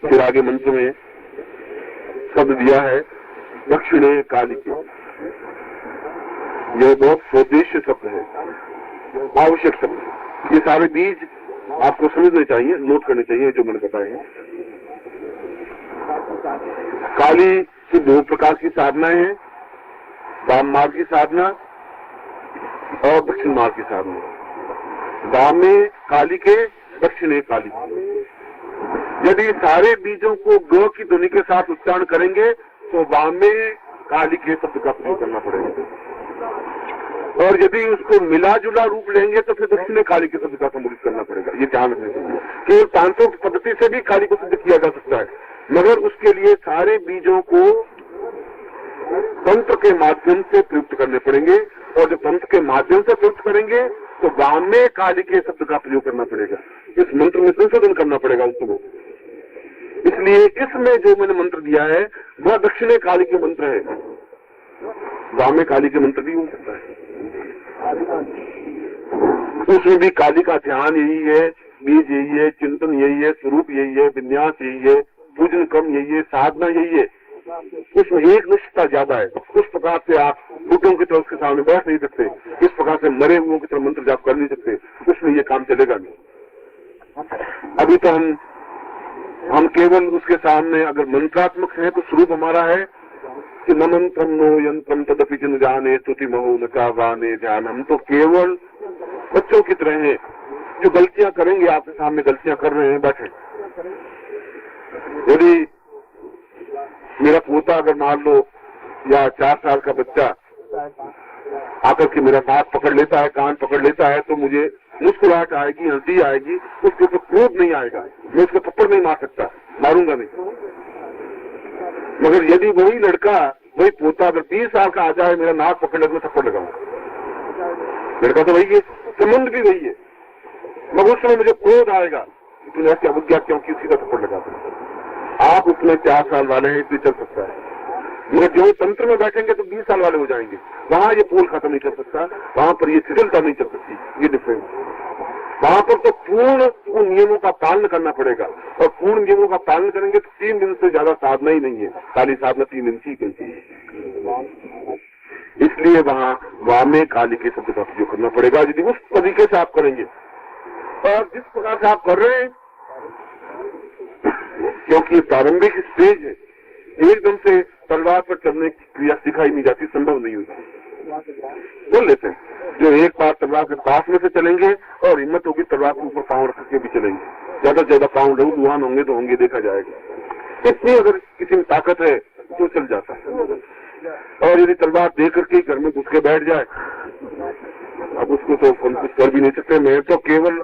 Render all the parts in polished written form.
फिर आगे मंत्र में शब्द दिया है दक्षिणे कालिके। यह बहुत स्वदेश्य शब्द है, आवश्यक शब्द। ये सारे बीज आपको समझने चाहिए, नोट करने चाहिए जो मैंने बताए हैं। काली की दो प्रकार की साधनाएं हैं, वाम मार्ग की साधना और दक्षिण मार्ग की साधना। वाम में काली के, दक्षिणे काली। यदि सारे बीजों को ग की ध्वनि के साथ उच्चारण करेंगे तो वाम में काली के शब्द का प्रयोग करना पड़ेगा, और यदि उसको मिला जुला रूप लेंगे तो फिर दक्षिणे काली के शब्द का सम्मिलित करना पड़ेगा। ये ध्यान रखना चाहिए कि तांत्रिक पद्धति से भी काली को सिद्ध किया जा सकता है, मगर उसके लिए सारे बीजों को तंत्र के माध्यम से प्रयुक्त करने पड़ेंगे, और जब तंत्र के माध्यम से प्रयुक्त करेंगे तो वाम में काली के शब्द का प्रयोग करना पड़ेगा। इस मंत्र में संशोधन करना पड़ेगा उसको। इसलिए इसमें जो मैंने मंत्र दिया है वह दक्षिणे काली के मंत्र है, वाम में काली के मंत्र भी हो सकता है। उसमें भी काली का ध्यान यही है, बीज यही है, चिंतन यही है, स्वरूप यही है, विन्यास यही है, पूजन क्रम यही है, साधना यही है। उसमें एक निष्ठता ज्यादा है। उस प्रकार से आप बूटों की तरह उसके सामने बैठ नहीं सकते, इस प्रकार से मरे हुओं की तरह मंत्र जाप कर नहीं सकते, उसमें ये काम चलेगा नहीं। अभी तो हम केवल उसके सामने अगर मंत्रात्मक है तो स्वरूप हमारा है कि न मंत्रम नो यंत्रम तदपि जन जाने स्तुति महो न चावाने ध्यान। हम तो केवल बच्चों की तरह हैं जो गलतियां करेंगे, आपके सामने गलतियां कर रहे हैं, बैठे। यदि मेरा पोता अगर मान लो या 4 साल का बच्चा आकर के मेरा हाथ पकड़ लेता है, कान पकड़ लेता है, तो मुझे मुस्कुराहट आएगी, हंसी आएगी, उसके ऊपर क्रोध नहीं आएगा। मैं उसको थप्पड़ नहीं मार सकता, मारूंगा नहीं। मगर यदि वही लड़का, वही पोता अगर 20 साल का आ जाए, मेरा नाक पकड़ ले तो मैं थप्पड़ लगाऊंगा। लड़का तो वही है, संबंध भी वही है, मगर उस समय मुझे क्रोध आएगा, तूने ऐसी अवज्ञा क्यों की, उसी का थप्पड़ लगाते। आप उसमें 4 साल वाले हैं इसलिए चल सकता है, मगर जो तंत्र में बैठेंगे तो 20 साल वाले हो जाएंगे। वहां ये पोल खत्म नहीं कर सकता, वहां पर ये शिथिलता नहीं चल सकती, ये डिफरेंस। वहां पर तो पूर्ण उन नियमों का पालन करना पड़ेगा, और पूर्ण नियमों का पालन करेंगे तो 3 दिन से ज्यादा साधना ही नहीं है, काली साधना 3 दिन की कहती है। इसलिए वहां वामे काली के शब्द का प्रयोग करना पड़ेगा, यदि उस तरीके से आप करेंगे। और जिस प्रकार से आप कर रहे हैं, क्योंकि प्रारंभिक स्टेज है, एकदम से तलवार पर चलने की क्रिया सिखाई नहीं जाती, संभव नहीं होती। बोल लेते हैं जो एक बार तलवार के पास में से चलेंगे और हिम्मत होगी तलवार के ऊपर पांव रख के भी चलेंगे, ज्यादा से ज्यादा पांव लहूलुहान होंगे तो होंगे, देखा जाएगा। इतनी अगर किसी में ताकत है तो चल जाता है। और यदि तलवार दे करके घर में घुस के बैठ जाए, अब उसको तो हम कुछ कर भी नहीं सकते। मैं तो केवल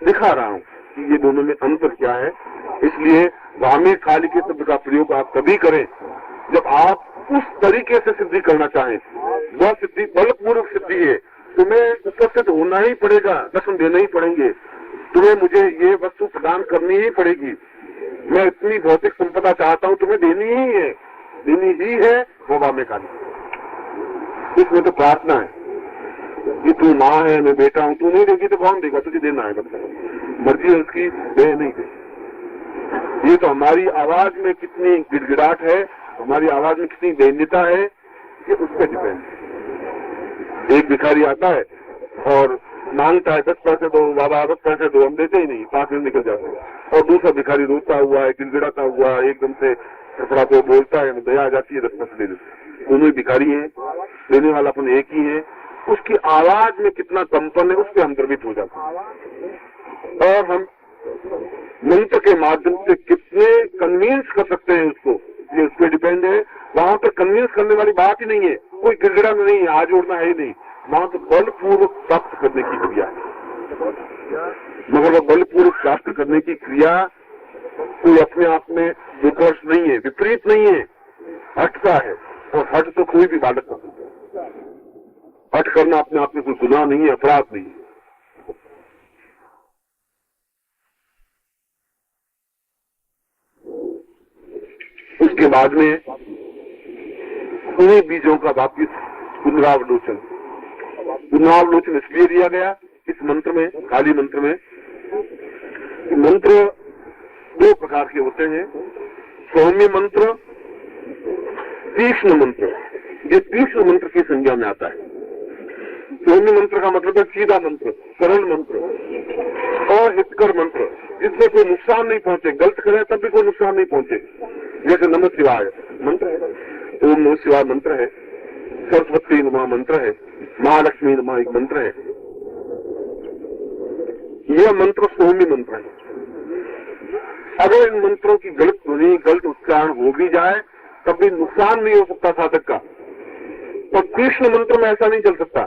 दिखा रहा हूँ कि ये दोनों में अंतर क्या है। इसलिए वामे काली के शब्द का प्रयोग आप तभी करें जब आप उस तरीके से सिद्धि करना चाहें। वह सिद्धि बलपूर्वक सिद्धि है, तुम्हें उपस्थित होना ही पड़ेगा, दर्शन देने ही पड़ेंगे, तुम्हें मुझे ये वस्तु प्रदान करनी ही पड़ेगी। मैं इतनी भौतिक संपदा चाहता हूँ, तुम्हें देनी ही है, वो वामे काली। इसमें तो प्रार्थना है कि तू माँ है, मैं बेटा हूँ, तू नहीं देगी तो कौन देगा, तुझे देना है, मर्जी है उसकी, दे नहीं दे। ये तो हमारी आवाज में कितनी गिड़गिड़ाहट है, हमारी आवाज में कितनी दैन्यता है, ये उस पर डिपेंड है। एक भिखारी आता है और मांगता है 10 पैसे दो बाबा, 10 पैसे दो, हम देते ही नहीं, 5 दिन निकल जाते हैं। और दूसरा भिखारी रोता हुआ है, गिड़गिड़ाता हुआ एकदम से कपड़ा को बोलता है, दया आ जाती है, 10 पैसे दे देते। दोनों ही भिखारी है, देने वाला अपन एक ही है। उसकी आवाज में कितना कंपन है उस पर हम द्रवित हो जाते हैं, और हम मंत्र के माध्यम से कितने कन्विंस कर सकते हैं उसको, ये उस पर डिपेंड है। वहां पर कन्विंस करने वाली बात ही नहीं है, कोई गिड़गिड़ा में नहीं है, हाथ जोड़ना है ही नहीं, वहां तो बलपूर्वक प्राप्त करने की क्रिया है। मगर वह बलपूर्वक प्राप्त करने की क्रिया कोई अपने आप में विकर्ष नहीं है, विपरीत नहीं है, हट का है। और हट तो कोई भी बालक कर सकता है। हट करना अपने आप में कोई गुनाह नहीं है, अपराध नहीं है। उसके बाद में उन्हीं बीजों का वापिस पुनरावलोचन इसलिए दिया गया इस मंत्र में, काली मंत्र में। मंत्र दो प्रकार के होते हैं, सौम्य मंत्र, तीक्ष्ण मंत्र। ये तीक्ष्ण मंत्र की संज्ञा में आता है। सौम्य मंत्र का मतलब है सीधा मंत्र, सरल मंत्र और हितकर मंत्र, जिसमें कोई नुकसान नहीं पहुंचे, गलत करे तब भी कोई नुकसान नहीं पहुंचे। जैसे नमः शिवाय मंत्र है, ओम नमः शिवाय मंत्र है, सरस्वती नमः मंत्र है, महालक्ष्मी नमः एक मंत्र है। यह मंत्र सौम्य मंत्र है। अगर इन मंत्रों की गलत ध्वनि, गलत उच्चारण हो भी जाए तब भी नुकसान नहीं हो सकता साधक का। और तीक्ष्ण मंत्र में ऐसा नहीं चल सकता।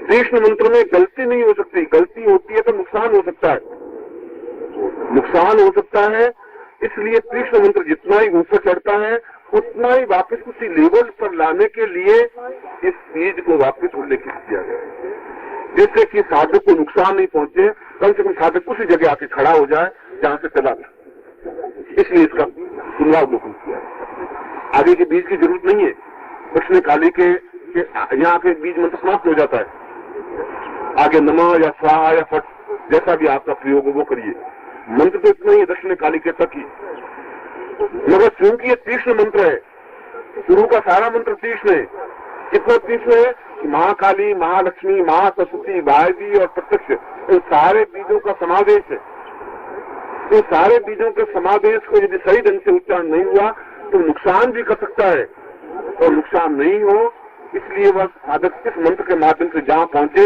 तीक्ष्ण मंत्र में गलती नहीं हो सकती, गलती होती है तो नुकसान हो सकता है, नुकसान हो सकता है। इसलिए तीक्ष्ण मंत्र जितना ही ऊपर चढ़ता है उतना ही वापस उसी लेवल पर लाने के लिए इस बीज को वापस उल्लेखित किया गया, जिससे कि साधक को नुकसान नहीं पहुंचे, कम से कम साधक उसी जगह आके खड़ा हो जाए जहां से चला गया। इसलिए इसका पुनरावलोकन किया। आगे के बीज की जरूरत नहीं है। कृष्ण काली के यहाँ के बीज मंत्र समाप्त हो जाता है। आगे नमः या स्वाहा या फट जैसा भी आपका प्रयोग हो वो करिए। मंत्र तो इतना ही है दक्षिण काली के तक ही, मगर क्योंकि ये तीक्ष्ण मंत्र है, गुरु का सारा मंत्र तीक्ष्ण है। कितना तीक्ष्ण है? महाकाली, महालक्ष्मी, महासरस्वती, वायवी और प्रत्यक्ष, इन सारे बीजों का समावेश है। इन सारे बीजों के समावेश को यदि सही ढंग से उच्चारण नहीं हुआ तो नुकसान भी कर सकता है, और नुकसान नहीं हो इसलिए वह साधक इस मंत्र के माध्यम से जहां पहुंचे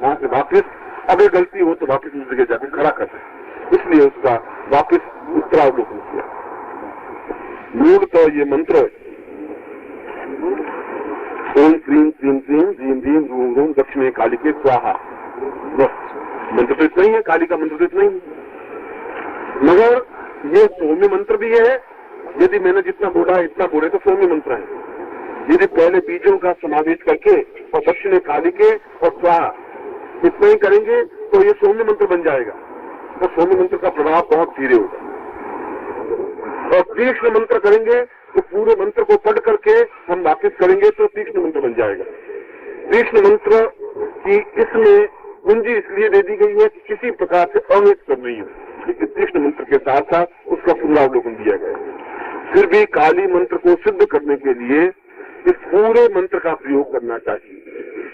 वहां से वापिस, अगर गलती हो तो वापिस उस जगह जाकर खड़ा कर दे। इसलिए उसका वापिस उत्तरावलोकन किया। मूल तो ये मंत्र ओम क्रीम क्रीम क्रीम जीम भीम रूम रूम दक्षिणे काली के स्वाहा, बस मंत्र तो इतना ही है। काली का मंत्र तो इतना ही है, मगर ये सौम्य मंत्र भी है। यदि मैंने जितना बोला इतना बोले तो सौम्य मंत्र है। यदि पहले बीजों का समावेश करके और दक्षिणे काली के और स्वाहा इतना ही करेंगे तो ये सौम्य मंत्र बन जाएगा। तो सौम्य मंत्र का प्रभाव बहुत धीरे होगा। और तीक्ष्ण मंत्र करेंगे तो पूरे मंत्र को पढ़ करके हम वापिस करेंगे तो तीक्ष्ण मंत्र बन जाएगा। तीक्ष्ण मंत्र की इसमें कुंजी इसलिए दे दी गई है कि किसी प्रकार से अमित कर नहीं है, लेकिन तीक्ष्ण मंत्र के साथ साथ उसका पुनरावलोकन दिया गया है। फिर भी काली मंत्र को सिद्ध करने के लिए इस पूरे मंत्र का प्रयोग करना चाहिए।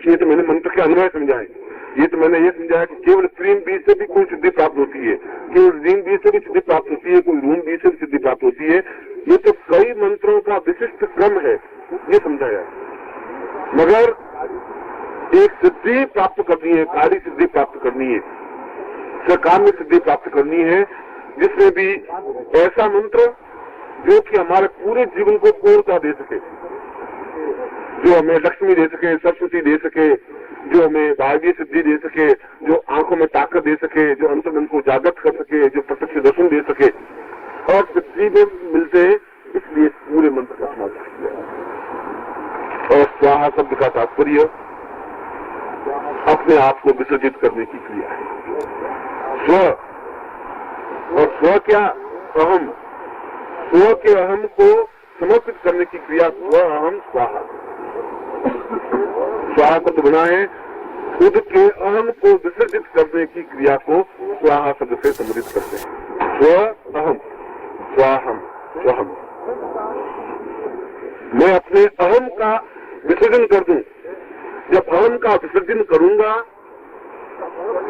ये तो मैंने मंत्र के अन्वय समझाए। ये तो मैंने ये समझाया कि केवल क्रीम बीज से भी कोई सिद्धि प्राप्त होती है, केवल रीम बीज से भी सिद्धि प्राप्त होती है, कोई रूम बीज से भी सिद्धि प्राप्त होती है। ये तो कई मंत्रों का विशिष्ट क्रम है, ये समझाया। मगर एक सिद्धि प्राप्त करनी है, काली सिद्धि प्राप्त करनी है, सकाम्य सिद्धि प्राप्त करनी है, जिसमें भी ऐसा मंत्र जो कि हमारे पूरे जीवन को पूर्णता दे सके, जो हमें लक्ष्मी दे सके, सरस्वती दे सके, जो हमें भाग्य सिद्धि दे सके, जो आंखों में ताकत दे सके, जो अंतर्मन को जागृत कर सके, जो प्रत्यक्ष दर्शन दे सके, और सिद्धि में मिलते हैं। इसलिए पूरे मंत्र का समावेश किया। और स्वाहा शब्द का तात्पर्य अपने आप को विसर्जित करने की क्रिया है। स्व, और स्व क्या? अहम। स्व के अहम को समर्पित करने की क्रिया स्व अहम स्वाहा। स्वाहा शब्द बना है खुद के अहम को विसर्जित करने की क्रिया को स्वाहा शब्द से संबोधित करते हैं। स्व अहम, स्वाहम, स्वहम। मैं अपने अहम का विसर्जन कर दूं। जब अहम का विसर्जन करूंगा,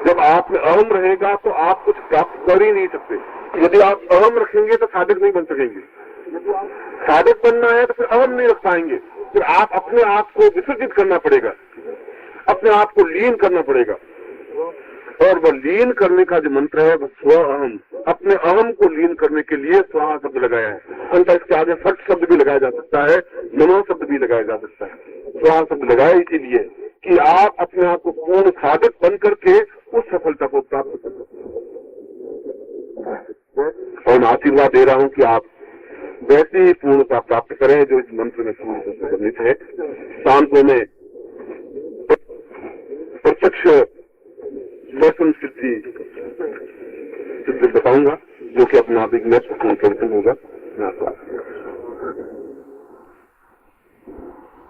जब आप में अहम रहेगा तो आप कुछ प्राप्त कर ही नहीं सकते। यदि आप अहम रखेंगे तो साधक नहीं बन सकेंगे। साधक बनना है तो फिर अहम नहीं रख पाएंगे। फिर आप अपने आप को विसर्जित करना पड़ेगा, अपने आप को लीन करना पड़ेगा। और वह लीन करने का जो मंत्र है वह स्व अहम, अपने अहम को लीन करने के लिए स्वाहा शब्द लगाया है। अंतर इसके आगे फट शब्द भी लगाया जा सकता है, नमो शब्द भी लगाया जा सकता है। स्वाहा शब्द लगाया इसीलिए कि आप अपने आप को पूर्ण साधक बन करके उस सफलता को प्राप्त कर सकते। और मैं आशीर्वाद दे रहा हूं कि आप वैसे ही पूर्णता प्राप्त करें जो इस मंत्र में पूर्ण से वर्णित है। शांतों में प्रत्यक्ष दर्शन सिद्धि बताऊंगा, जो कि अपना आप एक महत्वपूर्ण प्रवचन होगा।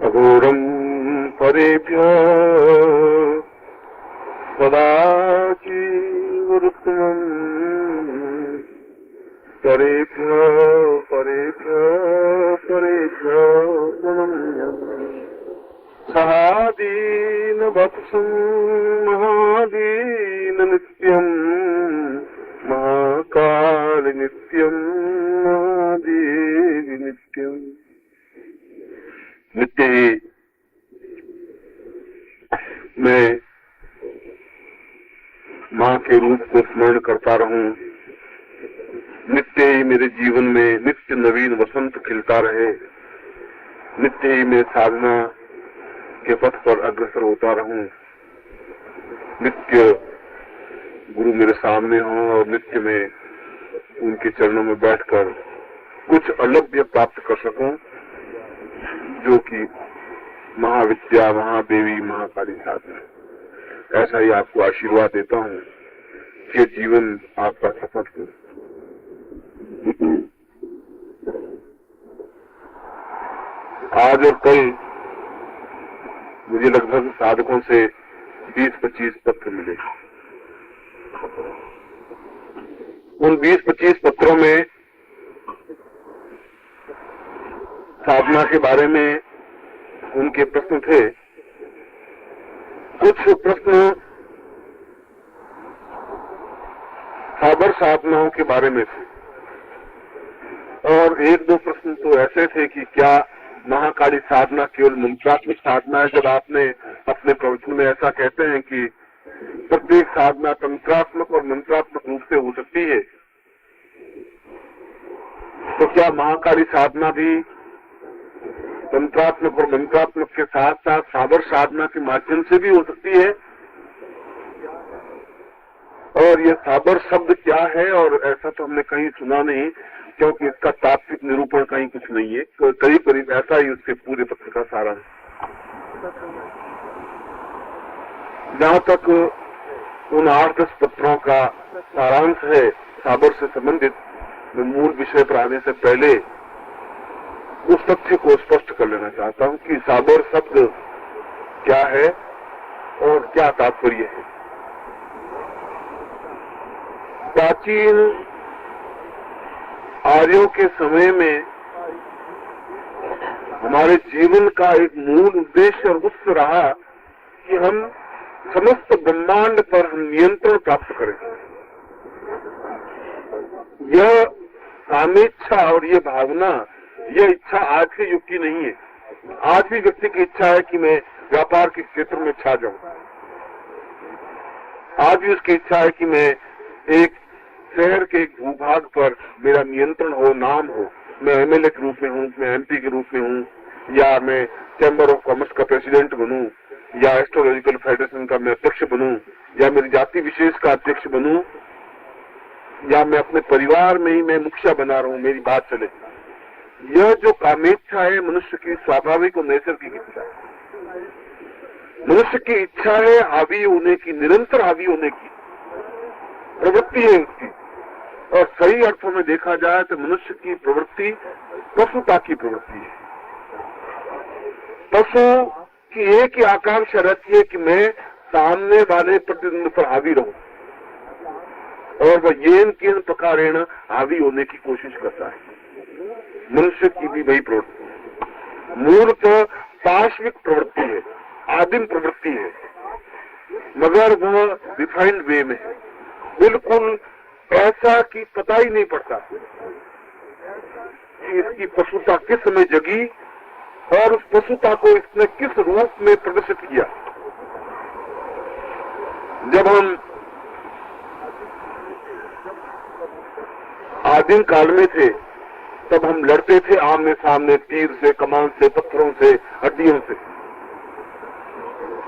अघोरम परेभ्य सदाचिवरुत्तमम् परेभ्यो परेभ्यो परेभ्यो नमः। सहादीन वत्सं महादीन नित्यं महाकाल नित्यं महादेवी नित्यं। नित्य ही मैं माँ के रूप को स्मरण करता रहूं, नित्य ही मेरे जीवन में नित्य नवीन वसंत खिलता रहे, नित्य ही मैं साधना के पथ पर अग्रसर होता रहूं, नित्य गुरु मेरे सामने हो और नित्य में उनके चरणों में बैठकर कुछ अलभ्य प्राप्त कर सकूं, जो कि महाविद्या, महादेवी, महाकाली साधना। ऐसा ही आपको आशीर्वाद देता हूं कि जीवन आपका सफल हो। आज और कल मुझे लगभग साधकों से 20-25 पत्र मिले। उन 20-25 पत्रों में साधना के बारे में उनके प्रश्न थे। कुछ प्रश्न साबर साधनाओं के बारे में थे और 1-2 प्रश्न तो ऐसे थे कि क्या महाकाली साधना केवल मंत्रात्मक साधना है। जब आपने अपने प्रवचन में ऐसा कहते हैं कि प्रत्येक साधना तंत्रात्मक और मंत्रात्मक रूप से हो सकती है, तो क्या महाकाली साधना भी तंत्रात्मक और मंत्रात्मक के साथ साथ साबर साधना के माध्यम से भी हो सकती है? और यह साबर शब्द क्या है? और ऐसा तो हमने कहीं सुना नहीं, क्योंकि इसका तात्विक निरूपण कहीं कुछ नहीं है। करीब करीब ऐसा ही उसके पूरे पत्र का सारा है। जहाँ तक उन 8-10 पत्रों का सारांश है साबर से संबंधित, मैं मूल विषय पर आने से पहले उस तथ्य को स्पष्ट कर लेना चाहता हूं कि साबर शब्द क्या है और क्या तात्पर्य है। प्राचीन आर्यों के समय में हमारे जीवन का एक मूल उद्देश्य और उत्सव रहा कि हम समस्त ब्रह्मांड पर हम नियंत्रण प्राप्त करें। यह कामेच्छा और ये भावना, यह इच्छा आज के युग की नहीं है। आज भी व्यक्ति की इच्छा है कि मैं व्यापार के क्षेत्र में छा जाऊं। आज भी उसकी इच्छा है कि मैं एक शहर के एक भूभाग पर मेरा नियंत्रण हो, नाम हो। मैं एमएलए के रूप में हूँ, मैं एमपी के रूप में हूँ, या मैं चैम्बर ऑफ कॉमर्स का प्रेसिडेंट बनूं, या एस्ट्रोलॉजिकल फेडरेशन का मैं अध्यक्ष बनूं, या मेरी जाति विशेष का अध्यक्ष बनूं, या मैं अपने परिवार में ही मैं मुखिया बना रहा हूं, मेरी बात चले। यह जो कामेच्छा है मनुष्य की स्वाभाविक और नैसर्गिक इच्छा है। मनुष्य की इच्छा है हावी होने की, निरंतर हावी होने की प्रवृत्ति है उसकी। और सही अर्थों में देखा जाए तो मनुष्य की प्रवृत्ति पशुता की प्रवृत्ति है। पशु की एक ही आकांक्षा रहती है कि मैं सामने वाले प्रतिद्वंद पर हावी रहूं, और वह येन केन प्रकारेण हावी होने की कोशिश करता है। मनुष्य की भी वही प्रवृत्ति मूलतः पार्श्विक प्रवृत्ति है, आदिम प्रवृत्ति है, मगर वह रिफाइंड वे में है। बिल्कुल ऐसा कि पता ही नहीं पड़ता कि इसकी पशुता किस समय जगी और उस पशुता को इसने किस रूप में प्रदर्शित किया। जब हम आदिम काल में थे तब हम लड़ते थे आमने सामने, तीर से, कमान से, पत्थरों से, हड्डियों से।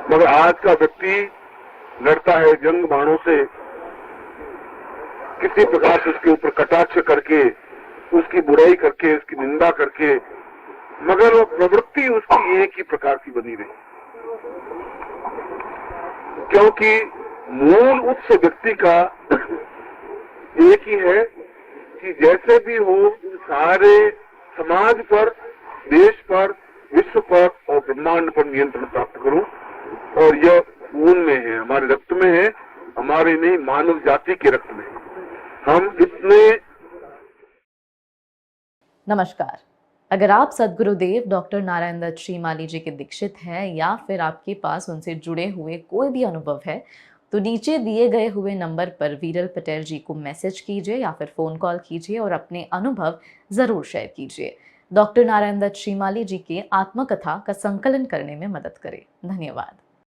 मगर आज का व्यक्ति लड़ता है जंग बाणों से, किसी प्रकार से उसके ऊपर कटाक्ष करके, उसकी बुराई करके, उसकी निंदा करके, मगर वो प्रवृत्ति उसकी एक ही प्रकार की बनी रही, क्योंकि मूल उत्स व्यक्ति का एक ही है कि जैसे भी हो सारे समाज पर, देश पर, विश्व पर और ब्रह्मांड पर नियंत्रण प्राप्त करूं। और यह खून में है, हमारे रक्त में है, हमारे नहीं मानव जाति के रक्त में है। हम इतने नमस्कार। अगर आप सद्गुरुदेव डॉक्टर नारायण दत्त श्रीमाली जी के दीक्षित हैं या फिर आपके पास उनसे जुड़े हुए कोई भी अनुभव है, तो नीचे दिए गए हुए नंबर पर वीरल पटेल जी को मैसेज कीजिए या फिर फ़ोन कॉल कीजिए और अपने अनुभव ज़रूर शेयर कीजिए। डॉक्टर नारायण दत्त श्रीमाली जी के आत्मकथा का संकलन करने में मदद करें। धन्यवाद।